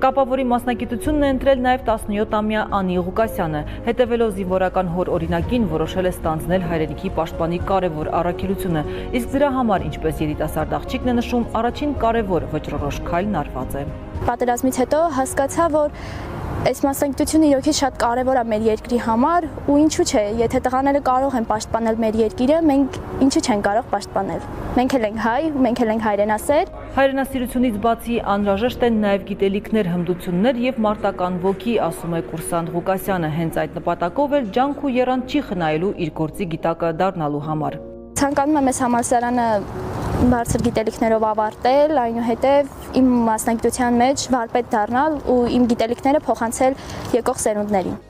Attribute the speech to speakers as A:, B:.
A: Կապավորի մասնագիտությունն է ընտրել նաև 17-ամյա Անի Ղուկասյանը, հետևելով զինվորական հոր օրինակին, որոշել է ստանձնել հայրենիքի պաշտպանի կարևոր առաքելությունը, իսկ դրա համար, ինչպես երիտասարդ աղջիկն է նշում, առաջին կարևոր վճռորոշ քայլն արված է։
B: Պատերազմից հետո հասկացա, որ այս մասնագիտությունը իրոքի շատ կարևոր է մեր երկրի համար ու ինչու՞ չէ, եթե տղաները կարող են պաշտպանել մեր երկիրը, մենք ինչու՞ չեն կարող պաշտպանել։ Մենք էլ ենք հայ, մենք էլ ենք հայրենասեր։
A: Հայրենասիրությունից բացի անհրաժեշտ են նաև գիտելիքներ, հմտություններ եւ մարտական ոգի, ասում է կուրսանտ Ղուկասյանը, հենց այդ նպատակով էլ ջանք ու եռանդ չի խնայելու իր գործի գիտակը դառնալու համար։
B: Ցանկանում եմ այս համալսարանը բարձր գիտելիքներով ավարտել, այնուհետև իմ մասնագիտության մեջ վարպետ դառնալ ու իմ գիտելիքները փոխանցել եկող սերունդներին։